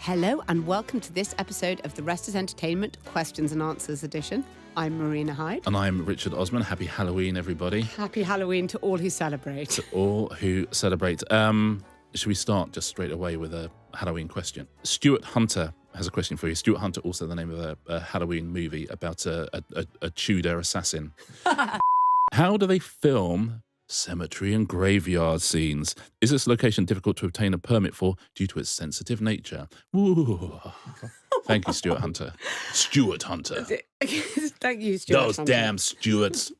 Hello and welcome to this episode of the Rest is Entertainment Questions and Answers edition. I'm Marina Hyde. And I'm Richard Osman. Happy Halloween, everybody. Happy Halloween to all who celebrate. To all who celebrate. Should we start just straight away with a Halloween question? Stuart Hunter has a question for you. Stuart Hunter, also the name of a Halloween movie about a Tudor assassin. How do they film cemetery and graveyard scenes? Is this location difficult to obtain a permit for due to its sensitive nature? Ooh. Thank you, Stuart Hunter. Stuart Hunter. Thank you, Stuart Those Hunter. damn Stuarts.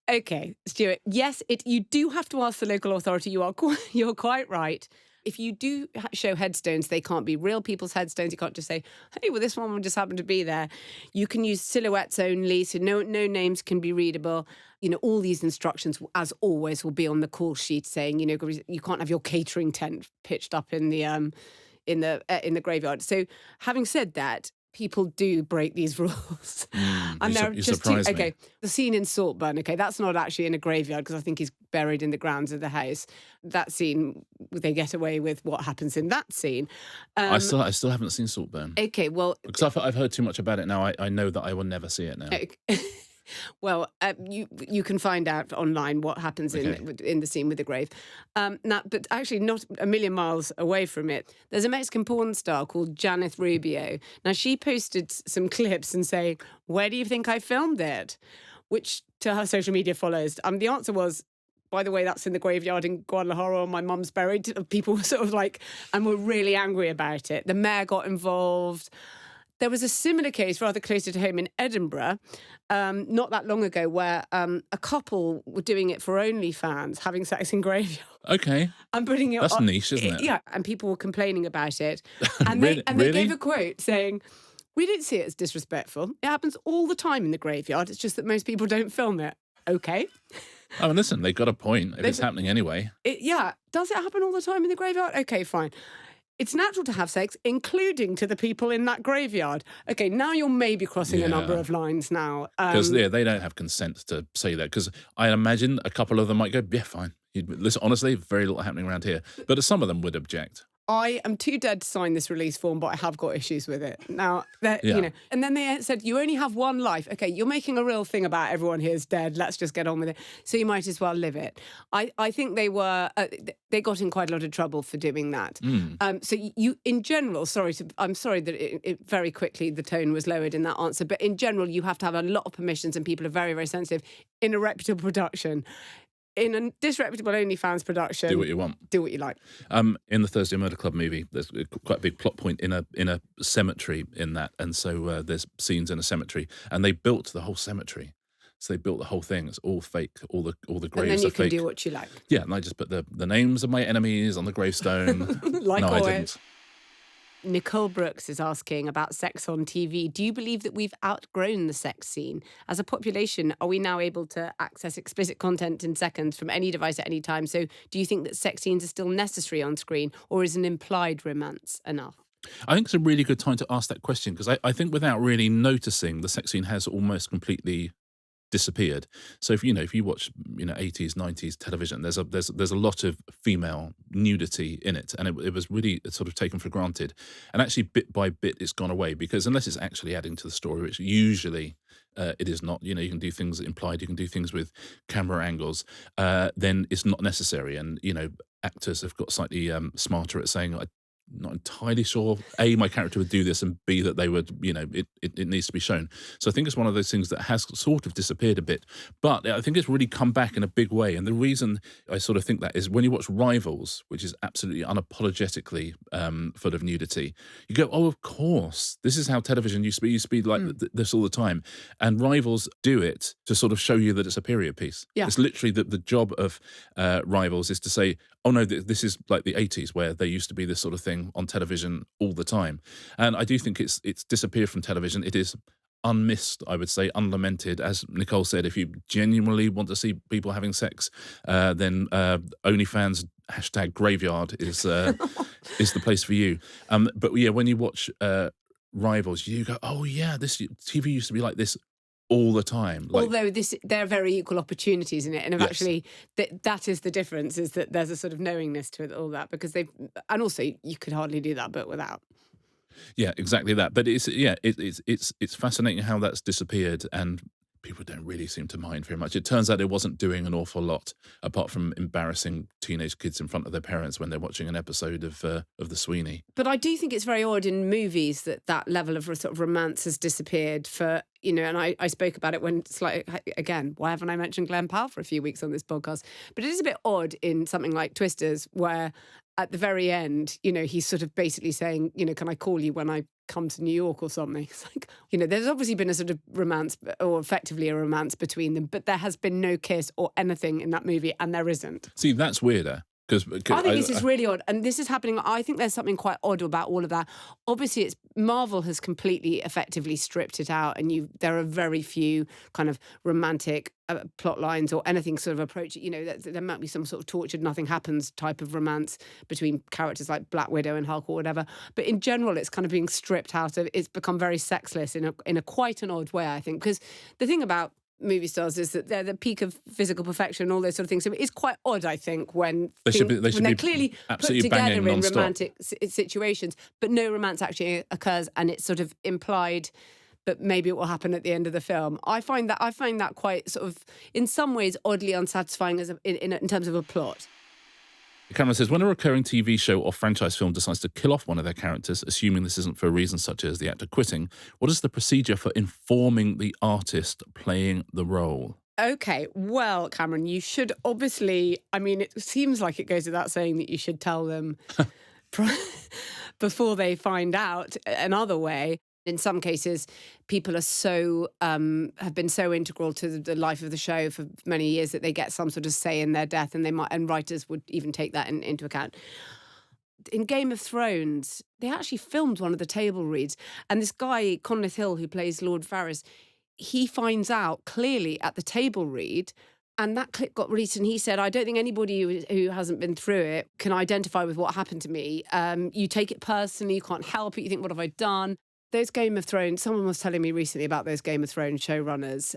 Okay, Stuart. Yes, you do have to ask the local authority. You're quite right. If you do show headstones, they can't be real people's headstones. You can't just say, hey, well, this one just happened to be there. You can use silhouettes only, so no names can be readable. You know, all these instructions, as always, will be on the call sheet saying, you know, you can't have your catering tent pitched up in the graveyard. So having said that, people do break these rules. And they're just too, okay, the scene in Saltburn, okay, that's not actually in a graveyard because I think he's buried in the grounds of the house. That scene, they get away with what happens in that scene. I still haven't seen Saltburn. Okay, well... Because I've heard too much about it now. I know that I will never see it now. Well, you can find out online what happens in the scene with the grave. But actually not a million miles away from it, there's a Mexican porn star called Janeth Rubio. Now, she posted some clips and saying, where do you think I filmed it? Which to her social media follows. The answer was, by the way, that's in the graveyard in Guadalajara, my mum's buried. People were sort of like, and were really angry about it. The mayor got involved. There was a similar case rather closer to home in Edinburgh, not that long ago, where a couple were doing it for OnlyFans, having sex in graveyards. Okay. And putting it That's on, niche, isn't it? Yeah, and people were complaining about it. And Really? they gave a quote saying, we didn't see it as disrespectful. It happens all the time in the graveyard. It's just that most people don't film it. Okay. Oh, and listen, they've got a point if it's happening anyway. Does it happen all the time in the graveyard? Okay, fine. It's natural to have sex, including to the people in that graveyard. Okay, now you're maybe crossing a number of lines now. Because they don't have consent to say that. Because I imagine a couple of them might go, yeah, fine. Listen, honestly, very little happening around here. But some of them would object. I am too dead to sign this release form, but I have got issues with it. Now, you know, and then they said, you only have one life. Okay, you're making a real thing about everyone here is dead. Let's just get on with it. So you might as well live it. I think they got in quite a lot of trouble for doing that. So you, in general, I'm sorry that it very quickly the tone was lowered in that answer, but in general, you have to have a lot of permissions and people are very, very sensitive in a reputable production. In a disreputable OnlyFans production, do what you want. Do what you like. In the Thursday Murder Club movie, there's quite a big plot point in a cemetery in that, and so there's scenes in a cemetery, and they built the whole cemetery. So they built the whole thing. It's all fake. All the graves are fake. And then you can do what you like. Yeah, and I just put the names of my enemies on the gravestone. Like I always. didn't. Nicole Brooks is asking about sex on TV. Do you believe that we've outgrown the sex scene? As a population, are we now able to access explicit content in seconds from any device at any time? So do you think that sex scenes are still necessary on screen, or is an implied romance enough? I think it's a really good time to ask that question, because I think without really noticing, the sex scene has almost completely disappeared. So if you watch 80s, 90s television, there's a lot of female nudity in it, and it was really sort of taken for granted. And actually, bit by bit, it's gone away, because unless it's actually adding to the story, which usually it is not. You can do things implied, you can do things with camera angles, then it's not necessary. And actors have got slightly smarter at saying, not entirely sure, A, my character would do this, and B, that they would, it needs to be shown. So I think it's one of those things that has sort of disappeared a bit, but I think it's really come back in a big way. And the reason I sort of think that is when you watch Rivals, which is absolutely unapologetically full of nudity, you go, oh, of course, this is how television used to be like this all the time. And Rivals do it to sort of show you that it's a period piece. Yeah. It's literally the job of Rivals is to say, oh no, this is like the 80s where there used to be this sort of thing on television all the time. And I do think it's disappeared from television. It is unmissed, I would say, unlamented. As Nicole said, if you genuinely want to see people having sex, then OnlyFans #graveyard is the place for you. But yeah, when you watch Rivals, you go, oh yeah, this TV used to be like this all the time. Like, Although they're very equal opportunities in it, and yes. actually that is the difference, is that there's a sort of knowingness to it, all that, because and also you could hardly do that but without. Yeah, exactly that. But it's fascinating how that's disappeared, and people don't really seem to mind very much. It turns out it wasn't doing an awful lot apart from embarrassing teenage kids in front of their parents when they're watching an episode of the Sweeney. But I do think it's very odd in movies that level of sort of romance has disappeared for, and I spoke about it when it's like, again, why haven't I mentioned Glenn Powell for a few weeks on this podcast? But it is a bit odd in something like Twisters, where at the very end, he's sort of basically saying, can I call you when I come to New York or something? It's like, there's obviously been a sort of romance, or effectively a romance between them, but there has been no kiss or anything in that movie, and there isn't. See, that's weirder. I think this is really odd, and this is happening. I think there's something quite odd about all of that. Obviously, Marvel has completely effectively stripped it out, and there are very few kind of romantic plot lines or anything sort of approach. There might be some sort of tortured, nothing happens type of romance between characters like Black Widow and Hulk or whatever. But in general, it's kind of being stripped out of. It's become very sexless in a quite an odd way, I think, because the thing about movie stars is that they're the peak of physical perfection and all those sort of things. So it's quite odd, I think, when they're clearly put together in romantic situations, but no romance actually occurs, and it's sort of implied that maybe it will happen at the end of the film. I find that quite sort of, in some ways, oddly unsatisfying in terms of a plot. Cameron says, when a recurring TV show or franchise film decides to kill off one of their characters, assuming this isn't for a reason such as the actor quitting, what is the procedure for informing the artist playing the role? Okay, well, Cameron, you should obviously, it seems like it goes without saying that you should tell them before they find out another way. In some cases, people are have been so integral to the life of the show for many years that they get some sort of say in their death, and writers would even take that into account. In Game of Thrones, they actually filmed one of the table reads, and this guy, Conleth Hill, who plays Lord Varys, he finds out clearly at the table read, and that clip got released, and he said, I don't think anybody who hasn't been through it can identify with what happened to me. You take it personally, you can't help it, you think, what have I done? Those Game of Thrones, someone was telling me recently about those Game of Thrones showrunners,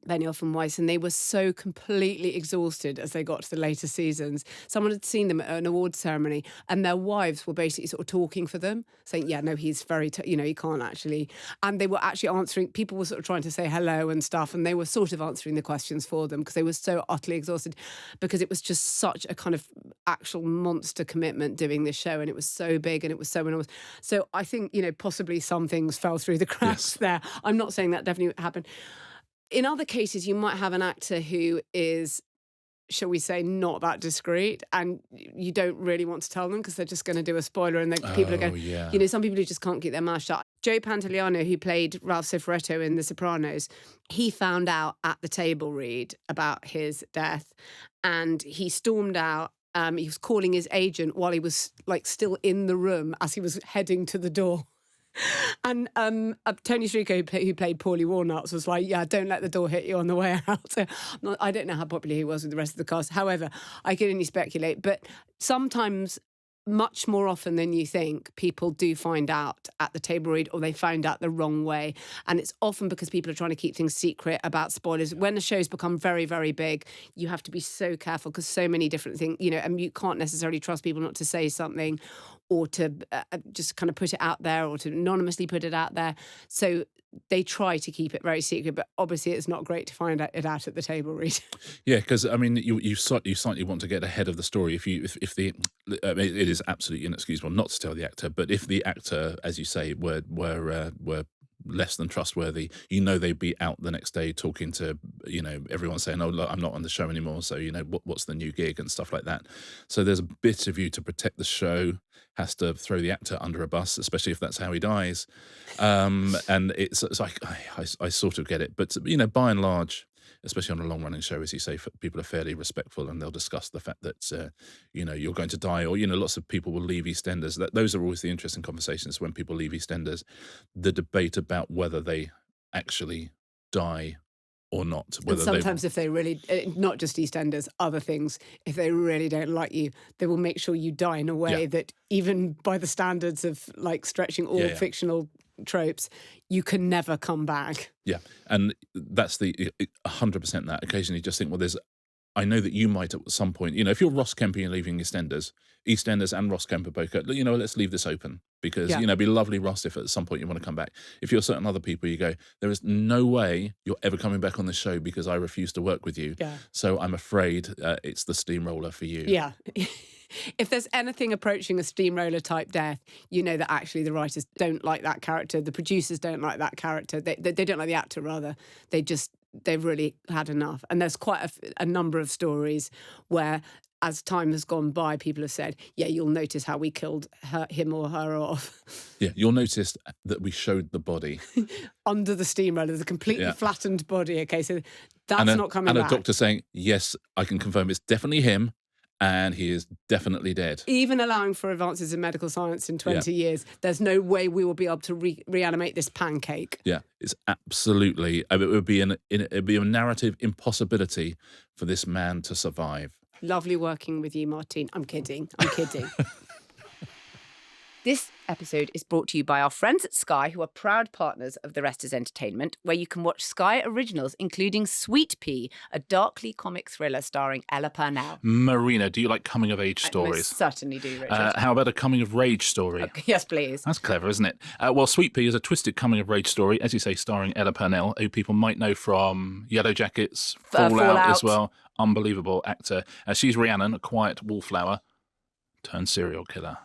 Benioff and Weiss, and they were so completely exhausted as they got to the later seasons. Someone had seen them at an awards ceremony, and their wives were basically sort of talking for them, saying, yeah, no, he's very, he can't actually. And they were actually answering, people were sort of trying to say hello and stuff, and they were sort of answering the questions for them because they were so utterly exhausted, because it was just such a kind of actual monster commitment doing this show, and it was so big and it was so enormous. So I think, possibly some things fell through the cracks there. I'm not saying that definitely happened. In other cases, you might have an actor who is, shall we say, not that discreet, and you don't really want to tell them because they're just going to do a spoiler, and people are going, some people who just can't keep their mouth shut. Joe Pantoliano, who played Ralph Cifaretto in The Sopranos, he found out at the table read about his death, and he stormed out. He was calling his agent while he was still in the room as he was heading to the door. And Tony Sirico, who played Paulie Walnuts, was like, yeah, don't let the door hit you on the way out. So I don't know how popular he was with the rest of the cast. However, I can only speculate. But sometimes, much more often than you think, people do find out at the table read, or they find out the wrong way. And it's often because people are trying to keep things secret about spoilers. When the shows become very, very big, you have to be so careful because so many different things, and you can't necessarily trust people not to say something, or to just kind of put it out there, or to anonymously put it out there. So they try to keep it very secret, but obviously it's not great to find it out at the table read. Yeah, because you slightly want to get ahead of the story. If it is absolutely inexcusable not to tell the actor, but if the actor, as you say, were less than trustworthy, they'd be out the next day talking to everyone saying, oh look, I'm not on the show anymore, so what's the new gig and stuff like that. So there's a bit of you to protect the show, has to throw the actor under a bus, especially if that's how he dies. And it's like I sort of get it, but by and large, especially on a long-running show, as you say, people are fairly respectful, and they'll discuss the fact that you're going to die, or lots of people will leave EastEnders. Those are always the interesting conversations when people leave EastEnders. The debate about whether they actually die or not. And sometimes if they really, not just EastEnders, other things, if they really don't like you, they will make sure you die in a way that, even by the standards of stretching all fictional tropes, you can never come back. Yeah, and that's the 100% that. Occasionally, you just think, well, I know that you might at some point, if you're Ross Kemp and you're leaving EastEnders and Ross Kemp are both go, let's leave this open because, it'd be lovely, Ross, if at some point you want to come back. If you're certain other people, you go, there is no way you're ever coming back on the show because I refuse to work with you. Yeah. So I'm afraid it's the steamroller for you. Yeah. If there's anything approaching a steamroller type death, you know that actually the writers don't like that character. The producers don't like that character. They don't like the actor, rather. They've really had enough. And there's quite a number of stories where, as time has gone by, people have said, yeah, you'll notice how we killed him or her off. Yeah, you'll notice that we showed the body. Under the steamroller, the completely flattened body. Okay, so that's not coming back. And a doctor saying, yes, I can confirm it's definitely him. And he is definitely dead. Even allowing for advances in medical science in 20 years, there's no way we will be able to reanimate this pancake. Yeah, it's absolutely. It would be a narrative impossibility for this man to survive. Lovely working with you, Martine. I'm kidding. This episode is brought to you by our friends at Sky, who are proud partners of The Rest is Entertainment, where you can watch Sky originals, including Sweetpea, a darkly comic thriller starring Ella Purnell. Marina, do you like coming-of-age I stories? most certainly do, Richard. How about a coming-of-rage story? Okay, yes, please. That's clever, isn't it? Well, Sweetpea is a twisted coming-of-age story, as you say, starring Ella Purnell, who people might know from Yellow Jackets, Fallout as well. Unbelievable actor. She's Rhiannon, a quiet wallflower turned serial killer.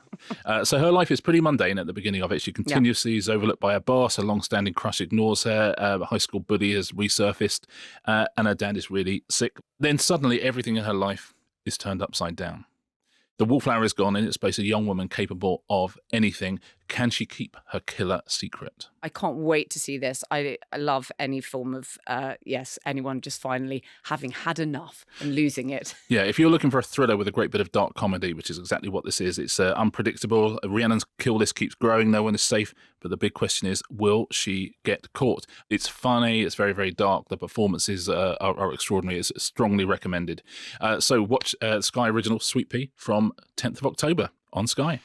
So her life is pretty mundane at the beginning of it. She continuously is overlooked by her boss. A long-standing crush ignores her. A high school bully has resurfaced. And her dad is really sick. Then suddenly everything in her life is turned upside down. The wallflower is gone. In its place, a young woman capable of anything. Can she keep her killer secret? I can't wait to see this. I love any form of, anyone just finally having had enough and losing it. Yeah, if you're looking for a thriller with a great bit of dark comedy, which is exactly what this is, it's unpredictable. Rhiannon's kill list keeps growing. No one is safe. But the big question is, will she get caught? It's funny. It's very, very dark. The performances are extraordinary. It's strongly recommended. So watch Sky Original Sweetpea from 10th of October on Sky.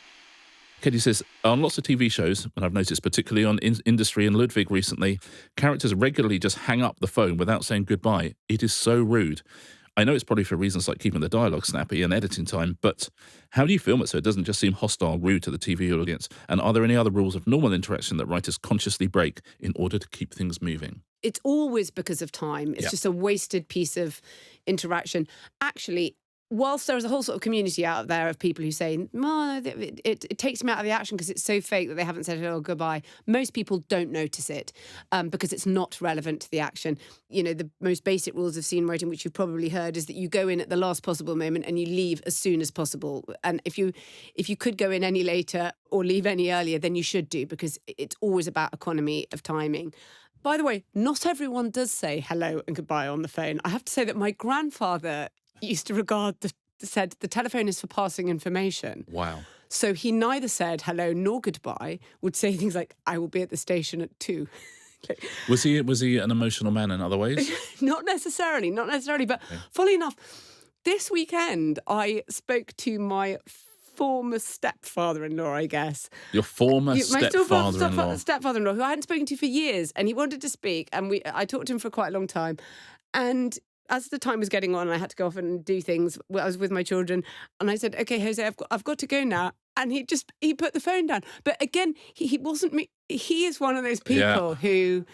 Katie says, on lots of TV shows, and I've noticed particularly on Industry and Ludwig recently, characters regularly just hang up the phone without saying goodbye. It is so rude. I know it's probably for reasons like keeping the dialogue snappy and editing time, but how do you film it so it doesn't just seem hostile, rude to the TV audience? And are there any other rules of normal interaction that writers consciously break in order to keep things moving? It's always because of time. It's just a wasted piece of interaction. Actually, whilst there's a whole sort of community out there of people who say, oh, it takes me out of the action because it's so fake that they haven't said hello or goodbye, most people don't notice it because it's not relevant to the action. You know, the most basic rules of scene writing, which you've probably heard, is that you go in at the last possible moment and you leave as soon as possible. And if you could go in any later or leave any earlier, then you should do, because it's always about economy of timing. By the way, not everyone does say hello and goodbye on the phone. I have to say that my grandfather used to said the telephone is for passing information. Wow. So he neither said hello nor goodbye, would say things like, I will be at the station at 2. Was he an emotional man in other ways? Not necessarily. But funnily enough, this weekend I spoke to my former stepfather-in-law, I guess. Your former stepfather-in-law. Stepfather-in-law, who I hadn't spoken to for years, and he wanted to speak, and I talked to him for quite a long time. And as the time was getting on, I had to go off and do things. I was with my children, and I said, "Okay, Jose, I've got to go now." And he put the phone down. But again, he wasn't me. He is one of those people who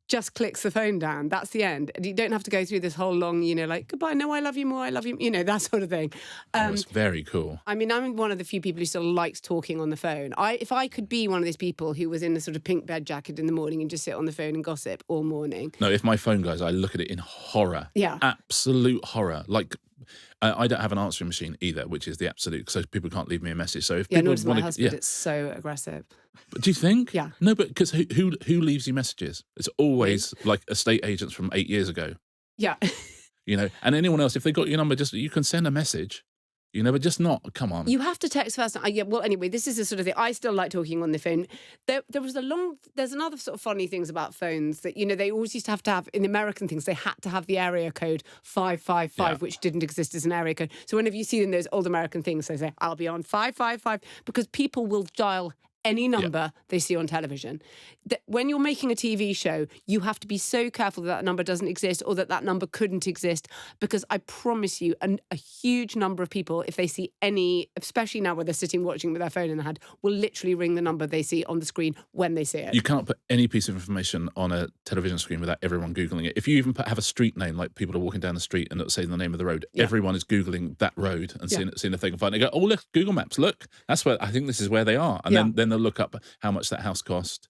just clicks the phone down. That's the end. And you don't have to go through this whole long, like, goodbye, no, I love you more, I love you, that sort of thing. It's very cool. I mean, I'm one of the few people who still likes talking on the phone. If I could be one of those people who was in a sort of pink bed jacket in the morning and just sit on the phone and gossip all morning. No, if my phone goes, I look at it in horror. Yeah. Absolute horror. Like, I don't have an answering machine either, which is the absolute, so people can't leave me a message. So if people nor does want my husband. It's so aggressive. But do you think? Yeah. No, but because who leaves you messages? It's always like estate agents from 8 years ago. Yeah. And anyone else, if they got your number, you can send a message. But just not, come on. You have to text first. Well, anyway, this is the sort of thing. I still like talking on the phone. There's another sort of funny things about phones that, they always used to have, in American things, they had to have the area code 555, which didn't exist as an area code. So whenever you see in those old American things, they say, I'll be on 555, because people will dial any number they see on television. When you're making a TV show, you have to be so careful that number doesn't exist or that number couldn't exist, because I promise you, a huge number of people, if they see any, especially now where they're sitting watching with their phone in their hand, will literally ring the number they see on the screen when they see it. You can't put any piece of information on a television screen without everyone Googling it. If you even have a street name, like people are walking down the street and it'll say the name of the road, everyone is Googling that road and seeing if they can find it. They go, oh, look, Google Maps, look, that's where, I think this is where they are. And then they'll look up how much that house cost.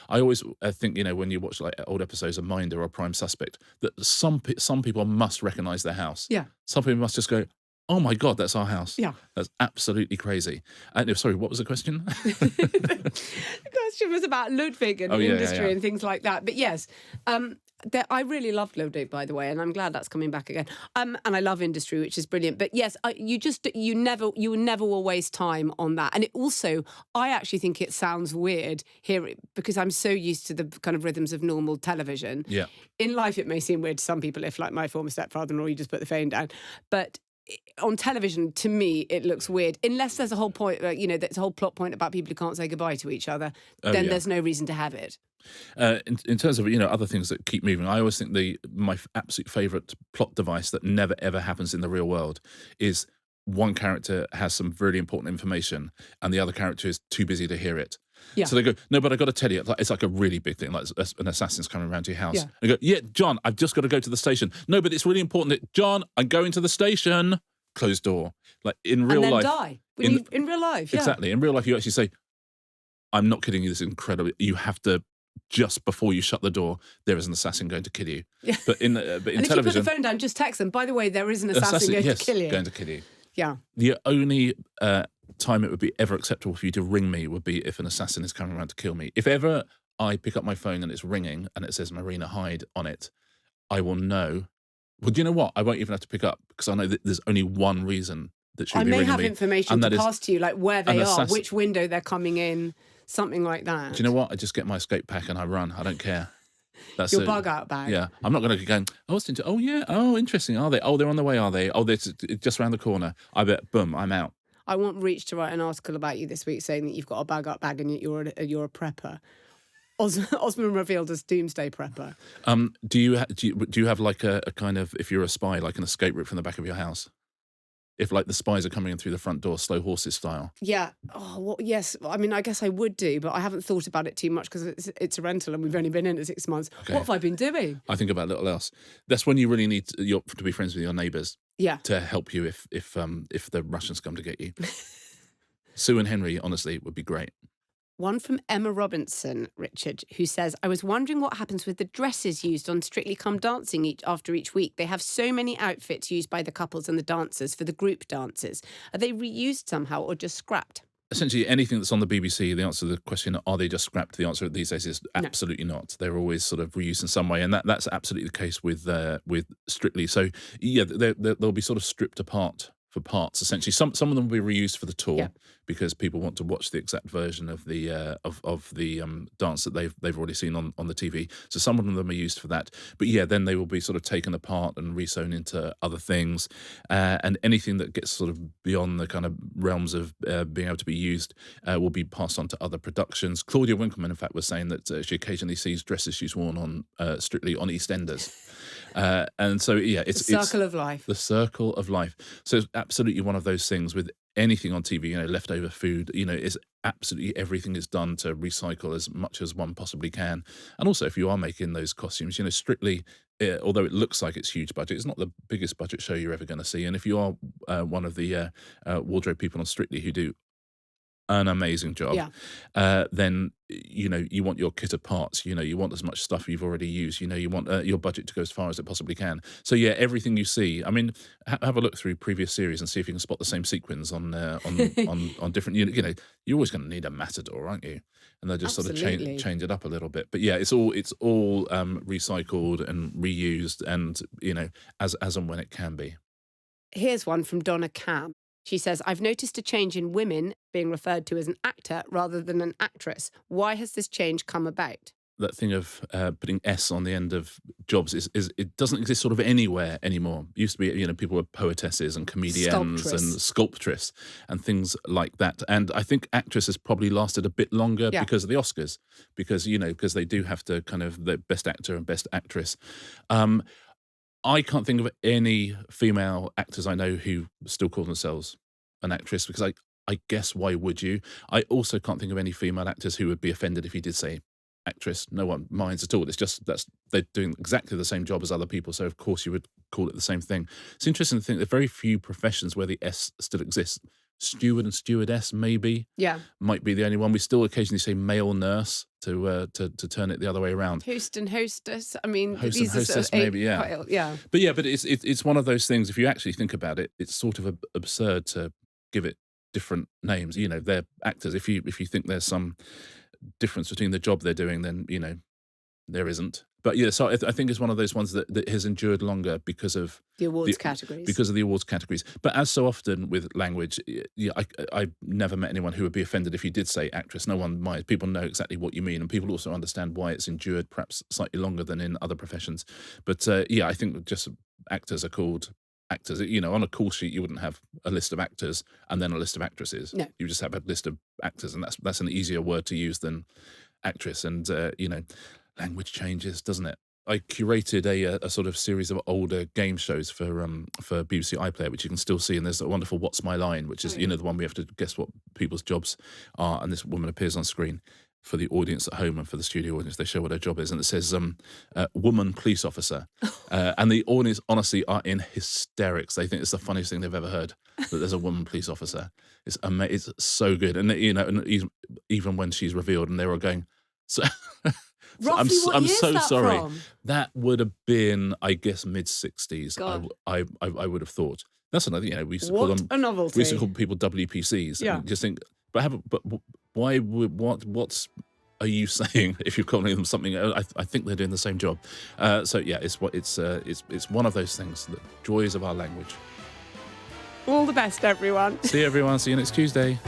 I always think, when you watch like old episodes of Minder or Prime Suspect, that some people must recognise their house. Yeah. Some people must just go, oh my God, that's our house. Yeah. That's absolutely crazy. Sorry, what was the question? The question was about Ludwig and industry and things like that. But yes, I really loved Ludwig, by the way, and I'm glad that's coming back again. And I love industry, which is brilliant. But yes, you never will waste time on that. And it also, I actually think it sounds weird here because I'm so used to the kind of rhythms of normal television. Yeah. In life, it may seem weird to some people if, like my former stepfather-in-law, you just put the phone down. But on television, to me, it looks weird. Unless there's a whole point, there's a whole plot point about people who can't say goodbye to each other, then there's no reason to have it. In terms of other things that keep moving, I always think my absolute favourite plot device that never ever happens in the real world is one character has some really important information and the other character is too busy to hear it. Yeah. So they go, no, but I got to tell you, it's like a really big thing, like an assassin's coming around to your house. Yeah. And they go, yeah, John, I've just got to go to the station. No, but it's really important that, John, I'm going to the station. Closed door. Like in real life. Die. In real life, yeah. Exactly. In real life, you actually say, I'm not kidding you, this is incredible. You have to, just before you shut the door, there is an assassin going to kill you. Yeah. But in and television, if you put the phone down, just text them. By the way, there is an assassin going to kill you. Going to kill you. Yeah. The only time it would be ever acceptable for you to ring me would be if an assassin is coming around to kill me. If ever I pick up my phone and it's ringing and it says Marina Hyde on it, I will know. Well, do you know what? I won't even have to pick up because I know that there's only one reason that she'll be ringing me. I may have information to pass to you, like where they are, which window they're coming in, something like that. Do you know what? I just get my escape pack and I run. I don't care. That's your bug out bag. Yeah. I'm not going to be going, oh, yeah, oh, interesting. Are they? Oh, they're on the way, are they? Oh, they're just around the corner. I bet, boom, I'm out. I want Reach to write an article about you this week saying that you've got a bag up bag and you're a prepper. Osman revealed as doomsday prepper. Do you have like a kind of, if you're a spy, like an escape route from the back of your house? If like the spies are coming in through the front door, slow horses style. Yeah. Oh, well, yes. I mean, I guess I would do, but I haven't thought about it too much because it's a rental and we've only been in it 6 months. Okay. What have I been doing? I think about little else. That's when you really need to be friends with your neighbours. Yeah. To help you if the Russians come to get you. Sue and Henry, honestly, would be great. One from Emma Robinson, Richard, who says, I was wondering what happens with the dresses used on Strictly Come Dancing after each week. They have so many outfits used by the couples and the dancers for the group dances. Are they reused somehow or just scrapped? Essentially, anything that's on the BBC, the answer to the question, are they just scrapped? The answer these days is absolutely not. They're always sort of reused in some way, and that's absolutely the case with Strictly. So, yeah, they'll be sort of stripped apart for parts, essentially. Some of them will be reused for the tour because people want to watch the exact version of the dance that they've already seen on the TV. So some of them are used for that. But yeah, then they will be sort of taken apart and resewn into other things. And anything that gets sort of beyond the kind of realms of being able to be used will be passed on to other productions. Claudia Winkleman, in fact, was saying that she occasionally sees dresses she's worn on Strictly on EastEnders. And so, yeah, it's the circle of life. The circle of life. So it's absolutely one of those things with anything on TV, leftover food, it's absolutely everything is done to recycle as much as one possibly can. And also, if you are making those costumes, Strictly, although it looks like it's huge budget, it's not the biggest budget show you're ever going to see. And if you are one of the wardrobe people on Strictly who do an amazing job, then you want your kit of parts, you want as much stuff you've already used, you want your budget to go as far as it possibly can. So yeah, everything you see, I mean, have a look through previous series and see if you can spot the same sequins on different, you're always going to need a matador, aren't you? And they'll just Absolutely. sort of change it up a little bit. But yeah, it's all recycled and reused, and as and when it can be. Here's one from Donna Cam. She says, I've noticed a change in women being referred to as an actor rather than an actress. Why has this change come about? that thing of putting S on the end of jobs is it doesn't exist sort of anywhere anymore. It used to be, people were poetesses and comedians and sculptress and things like that. And I think actress has probably lasted a bit longer because of the Oscars, because because they do have to kind of the best actor and best actress. I can't think of any female actors I know who still call themselves an actress, because I guess why would you? I also can't think of any female actors who would be offended if you did say actress. No one minds at all. It's just they're doing exactly the same job as other people, so of course you would call it the same thing. It's interesting to think there are very few professions where the S still exists. Steward and stewardess maybe might be the only one. We still occasionally say male nurse to turn it the other way around. Host and hostess. I mean, host these and hostess are maybe, But it's one of those things. If you actually think about it, it's sort of absurd to give it different names. They're actors. If you think there's some difference between the job they're doing, then there isn't. But so I think it's one of those ones that has endured longer because of the awards categories. Because of the awards categories. But as so often with language, I've never met anyone who would be offended if you did say actress. No one minds. People know exactly what you mean, and people also understand why it's endured perhaps slightly longer than in other professions. But I think just actors are called actors. On a call sheet, you wouldn't have a list of actors and then a list of actresses. No. You just have a list of actors, and that's an easier word to use than actress. And language changes, doesn't it? I curated a sort of series of older game shows for BBC iPlayer, which you can still see, and there's a wonderful "What's My Line," which is the one we have to guess what people's jobs are, and this woman appears on screen for the audience at home and for the studio audience. They show what her job is, and it says woman police officer, and the audience honestly are in hysterics. They think it's the funniest thing they've ever heard, that there's a woman police officer. It's it's so good, and and even when she's revealed, and they're all going, so. Roughly, I'm so sorry. From? That would have been, I guess, mid-60s. God. I would have thought. That's another. We used to What call them a novelty. We used to call people WPCs. Yeah. And just think, but why would what are you saying if you're calling them something? I think they're doing the same job. It's one of those things, the joys of our language. All the best, everyone. See you, everyone. See you next Tuesday.